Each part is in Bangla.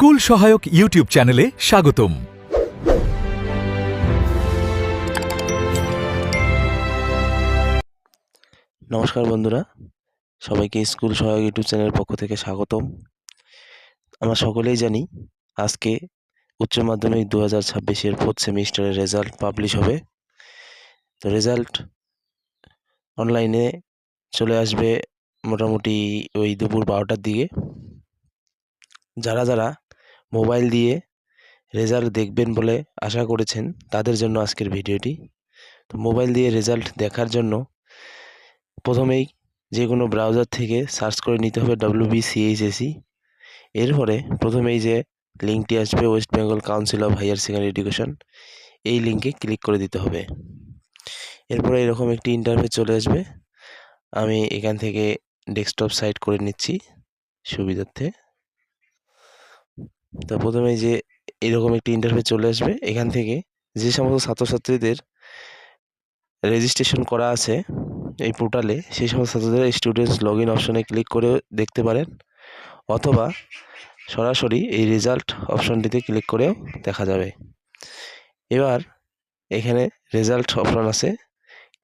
স্কুল সহায়ক ইউটিউব চ্যানেলে স্বাগতম। নমস্কার বন্ধুরা, সবাইকে স্কুল সহায়ক ইউটিউব চ্যানেলের পক্ষ থেকে স্বাগতম। আমরা সকলেই জানি আজকে উচ্চ মাধ্যমিক 2026-এর 4th সেমিস্টারের রেজাল্ট পাবলিশ হবে। তো রেজাল্ট অনলাইনে চলে আসবে মোটামুটি ওই দুপুর 12টার দিকে। যারা যারা মোবাইল দিয়ে রেজাল্ট দেখবেন বলে আশা করেছেন তাদের জন্য আজকের ভিডিওটি। তো মোবাইল দিয়ে রেজাল্ট দেখার জন্য প্রথমেই যে কোনো ব্রাউজার থেকে সার্চ করে নিতে হবে WBCHSE। এরপরে প্রথমেই যে লিঙ্কটি আসবে West Bengal council of higher secondary education, এই লিঙ্কে ক্লিক করে দিতে হবে। এরপরে এরকম একটি ইন্টারফেস চলে আসবে। আমি এখান থেকে ডেস্কটপ সাইট করে নিচ্ছি সুবিধার্থে। তো প্রথমেই যে এরকম একটি ইন্টারফেস চলে আসবে, এখান থেকে যে সমস্ত ছাত্রছাত্রীদের রেজিস্ট্রেশন করা আছে এই পোর্টালে সেই সমস্ত ছাত্রদের স্টুডেন্টস লগ ইন অপশনে ক্লিক করে দেখতে পারেন, অথবা সরাসরি এই রেজাল্ট অপশনটিতে ক্লিক করেও দেখা যাবে। এবার এখানে রেজাল্ট অপশন আছে,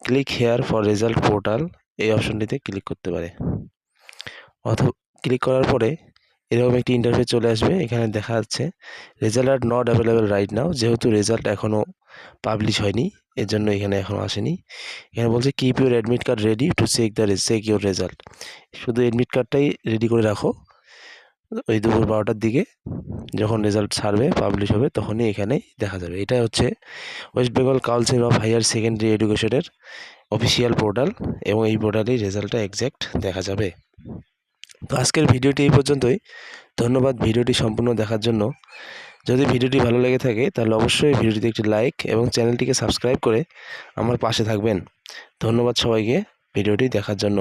click here for result portal, এই অপশনটিতে ক্লিক করতে পারে। অথবা ক্লিক করার পরে এরকম একটি ইন্টারফেস চলে আসবে। এখানে দেখা যাচ্ছে result are not available right now, যেহেতু রেজাল্ট এখনও পাবলিশ হয়নি এর জন্য এখানে এখনও আসেনি। এখানে বলছে keep your admit card ready to check your result. শুধু অ্যাডমিট কার্ডটাই রেডি করে রাখো, ওই দুপুর 12টার দিকে যখন রেজাল্ট ছাড়বে পাবলিশ হবে তখনই এখানেই দেখা যাবে। এটা হচ্ছে West Bengal council of higher secondary এডুকেশনের অফিসিয়াল পোর্টাল, এবং এই পোর্টালেই রেজাল্টটা এক্স্যাক্ট দেখা যাবে। তো আজকের ভিডিওটি এই পর্যন্তই। ধন্যবাদ ভিডিওটি সম্পূর্ণ দেখার জন্য। যদি ভিডিওটি ভালো লেগে থাকে তাহলে অবশ্যই ভিডিওটিতে একটি লাইক এবং চ্যানেলটিকে সাবস্ক্রাইব করে আমার পাশে থাকবেন। ধন্যবাদ সবাইকে ভিডিওটি দেখার জন্য।